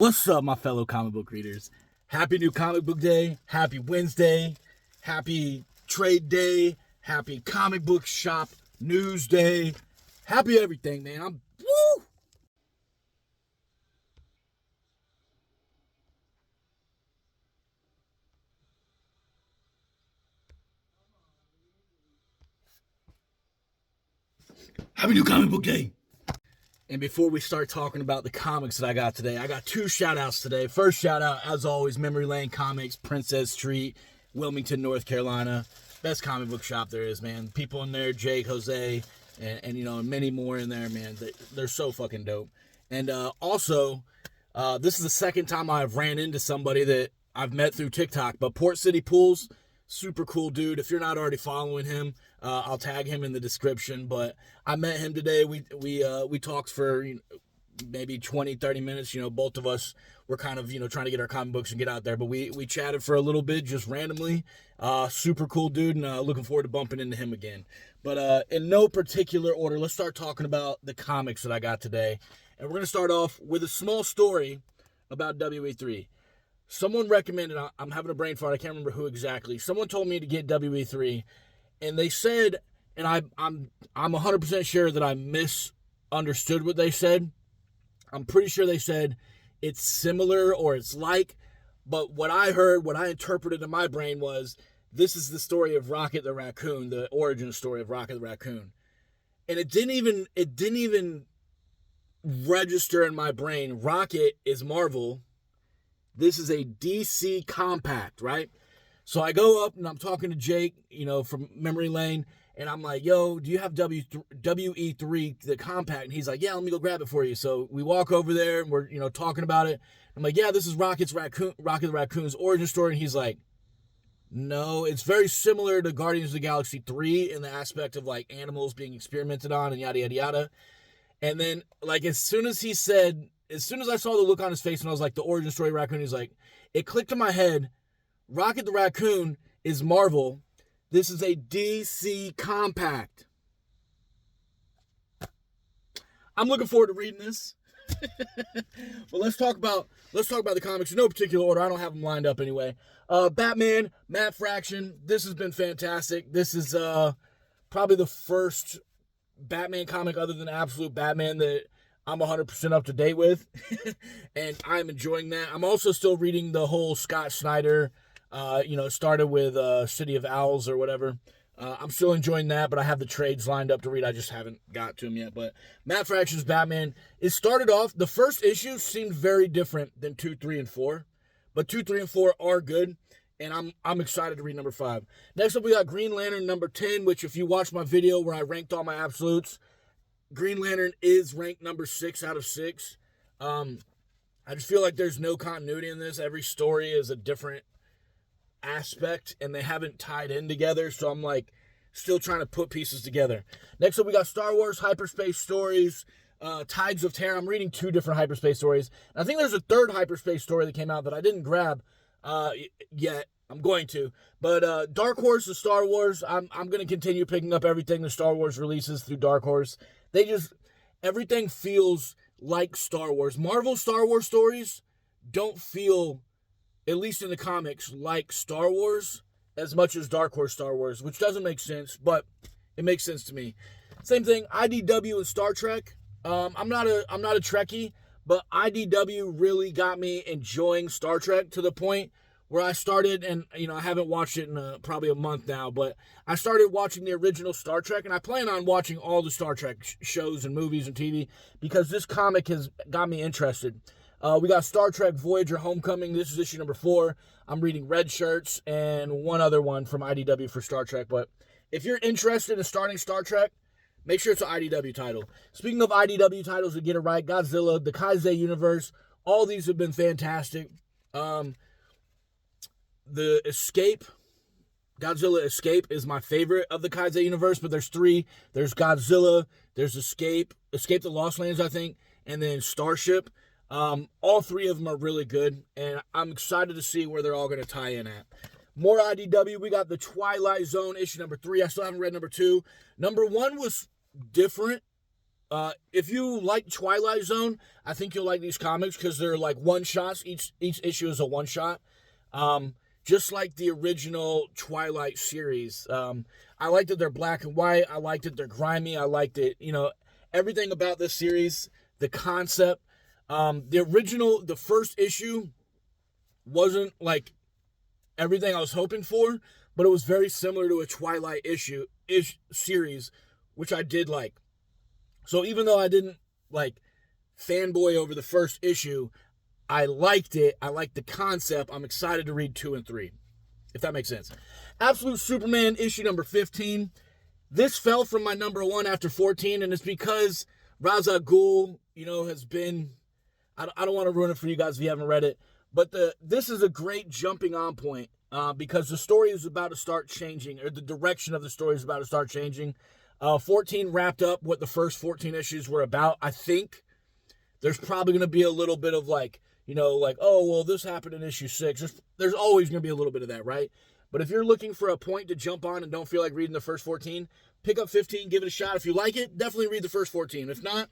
What's up, my fellow comic book readers? Happy new comic book day, happy Wednesday, happy trade day, happy comic book shop news day, happy everything, man. Woo! Happy new comic book day. And before we start talking about the comics that I got today, I got two shout outs today. First shout out, as always, Memory Lane Comics, Princess Street, Wilmington, North Carolina. Best comic book shop there is, man. People in there, Jake, Jose, and many more in there, man. They're so fucking dope. And also, this is the second time I've ran into somebody that I've met through TikTok, but Port City Pools, super cool dude. If you're not already following him, I'll tag him in the description. But I met him today. We talked for maybe 20, 30 minutes. Both of us were kind of trying to get our comic books and get out there. But we chatted for a little bit just randomly. Super cool dude, and looking forward to bumping into him again. But in no particular order, let's start talking about the comics that I got today. And we're going to start off with a small story about WE3. Someone recommended, I'm having a brain fart, I can't remember who exactly. Someone told me to get WE3, and they said, and I'm 100% sure that I misunderstood what they said. I'm pretty sure they said it's similar or it's like, but what I heard, what I interpreted in my brain was, this is the story of Rocket the Raccoon, the origin story of Rocket the Raccoon. And it didn't even register in my brain. Rocket is Marvel. This is a DC compact, right? So I go up and I'm talking to Jake, from Memory Lane, and I'm like, yo, do you have WE3, the compact? And he's like, yeah, let me go grab it for you. So we walk over there and we're, talking about it. I'm like, yeah, this is Rocket the Raccoon's origin story. And he's like, no, it's very similar to Guardians of the Galaxy 3 in the aspect of like animals being experimented on and yada, yada, yada. And then as soon as I saw the look on his face and I was like, the origin story of Raccoon, he's like, it clicked in my head. Rocket the Raccoon is Marvel. This is a DC compact. I'm looking forward to reading this. But let's talk about the comics in no particular order. I don't have them lined up anyway. Batman, Matt Fraction. This has been fantastic. This is probably the first Batman comic other than Absolute Batman that I'm 100% up to date with. And I'm enjoying that. I'm also still reading the whole Scott Snyder, started with City of Owls or whatever. I'm still enjoying that, but I have the trades lined up to read. I just haven't got to them yet. But Matt Fraction's Batman, it started off, the first issue seemed very different than 2, 3, and 4. But 2, 3, and 4 are good, and I'm excited to read number 5. Next up, we got Green Lantern number 10, which if you watch my video where I ranked all my absolutes, Green Lantern is ranked number 6 out of 6. I just feel like there's no continuity in this. Every story is a different aspect, and they haven't tied in together, so I'm still trying to put pieces together. Next up, we got Star Wars Hyperspace Stories, Tides of Terror. I'm reading 2 different hyperspace stories. And I think there's a third hyperspace story that came out that I didn't grab yet. I'm going to. But Dark Horse is Star Wars. I'm going to continue picking up everything the Star Wars releases through Dark Horse. Everything feels like Star Wars. Marvel Star Wars stories don't feel, at least in the comics, like Star Wars as much as Dark Horse Star Wars, which doesn't make sense, but it makes sense to me. Same thing, IDW and Star Trek. I'm not a Trekkie, but IDW really got me enjoying Star Trek to the point where I started, and I haven't watched it in probably a month now, but I started watching the original Star Trek, and I plan on watching all the Star Trek shows and movies and TV because this comic has got me interested. We got Star Trek Voyager Homecoming. This is issue number 4. I'm reading Red Shirts and one other one from IDW for Star Trek. But if you're interested in starting Star Trek, make sure it's an IDW title. Speaking of IDW titles to get it right, Godzilla, the Kaizei universe, all these have been fantastic. The Godzilla Escape is my favorite of the Kaizei universe, but there's 3. There's Godzilla, there's Escape the Lost Lands, I think, and then Starship. All 3 of them are really good, and I'm excited to see where they're all going to tie in at. More IDW, we got the Twilight Zone issue number 3. I still haven't read number 2. Number 1 was different. if you like Twilight Zone, I think you'll like these comics because they're like one shots. Each issue is a one shot. Just like the original Twilight series. I liked that they're black and white. I liked that they're grimy. I liked it, everything about this series, the concept. The first issue wasn't like everything I was hoping for, but it was very similar to a Twilight series, which I did like. So even though I didn't like fanboy over the first issue, I liked it. I liked the concept. I'm excited to read 2 and 3, if that makes sense. Absolute Superman issue number 15. This fell from my number 1 after 14, and it's because Ra's al Ghul, has been... I don't want to ruin it for you guys if you haven't read it, but this is a great jumping on point because the story is about to start changing, or the direction of the story is about to start changing. 14 wrapped up what the first 14 issues were about. I think there's probably going to be a little bit of oh, well, this happened in issue 6. There's always going to be a little bit of that, right? But if you're looking for a point to jump on and don't feel like reading the first 14, pick up 15, give it a shot. If you like it, definitely read the first 14. If not,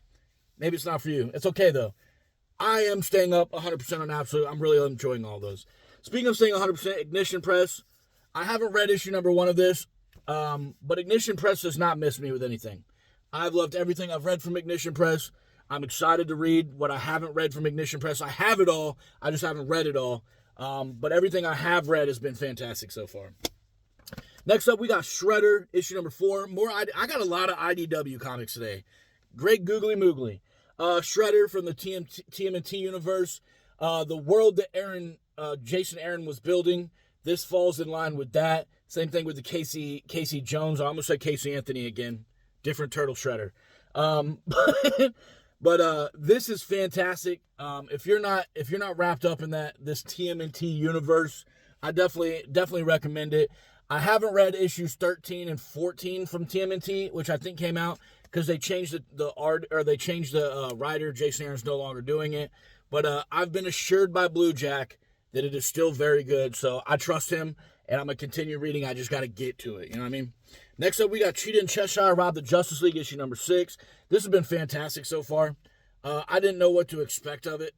maybe it's not for you. It's okay, though. I am staying up 100% on Absolute. I'm really enjoying all those. Speaking of staying 100%, Ignition Press. I haven't read issue number 1 of this. But Ignition Press does not miss me with anything. I've loved everything I've read from Ignition Press. I'm excited to read what I haven't read from Ignition Press. I have it all. I just haven't read it all. But everything I have read has been fantastic so far. Next up, we got Shredder, issue number 4. I got a lot of IDW comics today. Great googly moogly. Shredder from the TMNT universe. The world that Jason Aaron was building. This falls in line with that. Same thing with the Casey Jones. I almost said Casey Anthony again. Different Turtle Shredder. But this is fantastic. If you're not wrapped up in this TMNT universe, I definitely recommend it. I haven't read issues 13 and 14 from TMNT, which I think came out because they changed the art, or they changed the writer. Jason Aaron's no longer doing it. But I've been assured by Blue Jack that it is still very good. So I trust him. And I'm going to continue reading. I just got to get to it. You know what I mean? Next up, we got Cheetah and Cheshire Rob the Justice League, issue number 6. This has been fantastic so far. I didn't know what to expect of it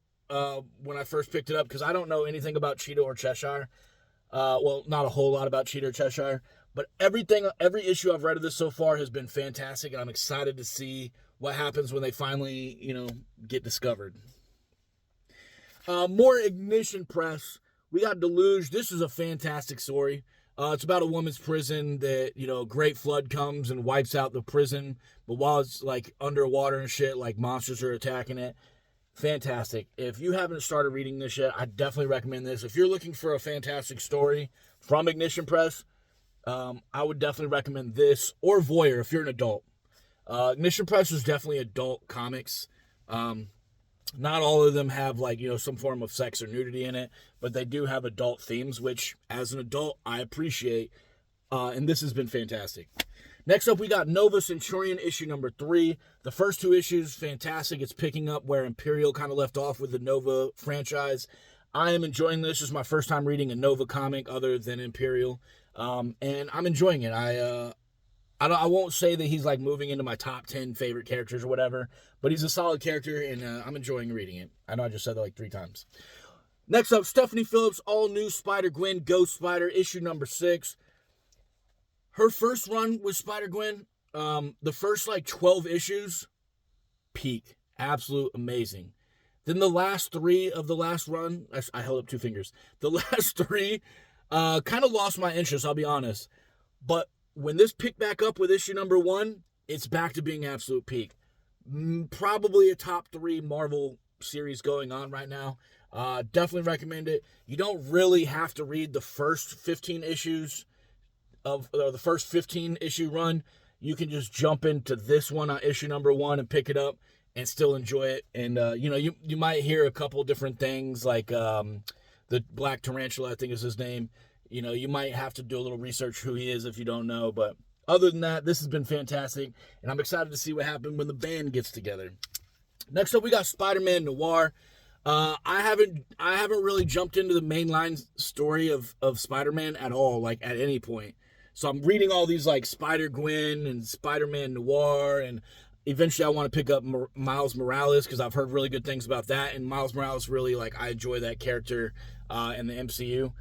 when I first picked it up because I don't know anything about Cheetah or Cheshire. Well, not a whole lot about Cheetah or Cheshire. But every issue I've read of this so far has been fantastic. And I'm excited to see what happens when they finally, get discovered. More Ignition Press. We got Deluge. This is a fantastic story. It's about a woman's prison that, great flood comes and wipes out the prison. But while it's like underwater and shit, like monsters are attacking it. Fantastic. If you haven't started reading this yet, I definitely recommend this. If you're looking for a fantastic story from Ignition Press, I would definitely recommend this, or Voyeur if you're an adult. Ignition Press is definitely adult comics. Not all of them have some form of sex or nudity in it, but they do have adult themes, which as an adult, I appreciate. And this has been fantastic. Next up, we got Nova Centurion issue number 3. The first 2 issues, fantastic. It's picking up where Imperial kind of left off with the Nova franchise. I am enjoying this. This is my first time reading a Nova comic other than Imperial. And I'm enjoying it. I won't say that he's moving into my top 10 favorite characters or whatever, but he's a solid character, and I'm enjoying reading it. I know I just said that 3 times. Next up, Stephanie Phillips, all-new Spider-Gwen, Ghost Spider, issue number 6. Her first run with Spider-Gwen, the first 12 issues, peak. Absolute amazing. Then the last 3 of the last run, I held up 2 fingers. The last 3 kind of lost my interest, I'll be honest. But when this picked back up with issue number 1, it's back to being absolute peak. Probably a top 3 Marvel series going on right now. Definitely recommend it. You don't really have to read the first 15 issues of the first 15 issue run. You can just jump into this one on issue number 1 and pick it up and still enjoy it. And you might hear a couple different things like the Black Tarantula, I think is his name. You might have to do a little research who he is if you don't know. But other than that, this has been fantastic. And I'm excited to see what happens when the band gets together. Next up, we got Spider-Man Noir. I haven't really jumped into the mainline story of Spider-Man at all, at any point. So I'm reading all these Spider-Gwen and Spider-Man Noir, and Eventually, I want to pick up Miles Morales because I've heard really good things about that. And Miles Morales, really, like, I enjoy that character in the MCU.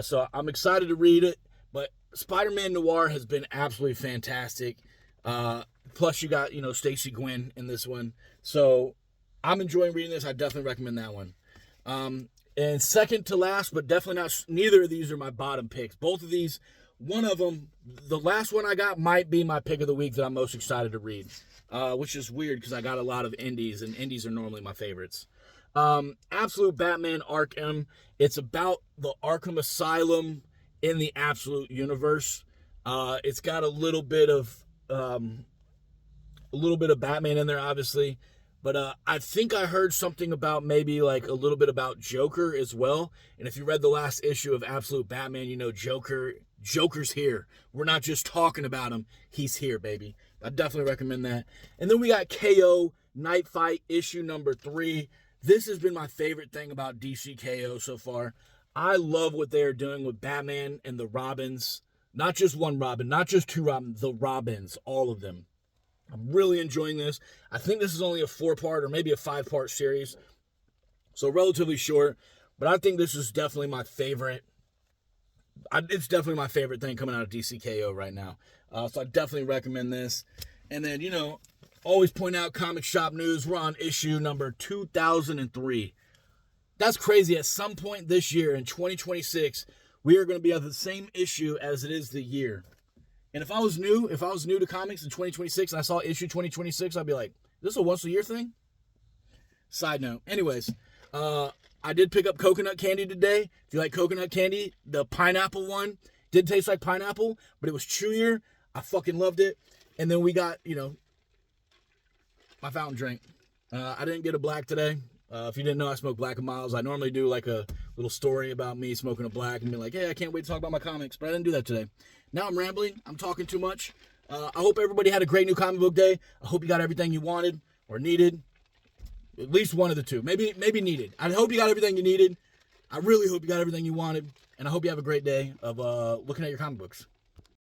So I'm excited to read it. But Spider-Man Noir has been absolutely fantastic. Plus, you got, Stacey Gwen in this one. So I'm enjoying reading this. I definitely recommend that one. And second to last, but definitely not, neither of these are my bottom picks. Both of these, one of them, the last one I got might be my pick of the week that I'm most excited to read. Which is weird because I got a lot of indies, and indies are normally my favorites. Absolute Batman Arkham. It's about the Arkham Asylum in the Absolute universe. It's got a little bit of Batman in there, obviously. But I think I heard something about maybe like a little bit about Joker as well. And if you read the last issue of Absolute Batman, Joker's here. We're not just talking about him. He's here, baby. I definitely recommend that. And then we got KO Night Fight issue number 3. This has been my favorite thing about DC KO so far. I love what they're doing with Batman and the Robins. Not just one Robin, not just two Robins, the Robins, all of them. I'm really enjoying this. I think this is only a 4-part or maybe a 5-part series. So relatively short. But I think this is definitely my favorite. It's definitely my favorite thing coming out of DC KO right now. So I definitely recommend this. And then, always point out Comic Shop News. We're on issue number 2003. That's crazy. At some point this year in 2026, we are going to be at the same issue as it is the year. And if I was new to comics in 2026 and I saw issue 2026, I'd be like, this is a once a year thing? Side note. Anyways, I did pick up coconut candy today. If you like coconut candy, the pineapple one did taste like pineapple, but it was chewier. I fucking loved it. And then we got, my fountain drink. I didn't get a black today. If you didn't know, I smoke Black & Miles. I normally do like a little story about me smoking a black and be like, hey, I can't wait to talk about my comics, but I didn't do that today. Now I'm rambling. I'm talking too much. I hope everybody had a great new comic book day. I hope you got everything you wanted or needed. At least one of the two. Maybe needed. I hope you got everything you needed. I really hope you got everything you wanted. And I hope you have a great day of looking at your comic books.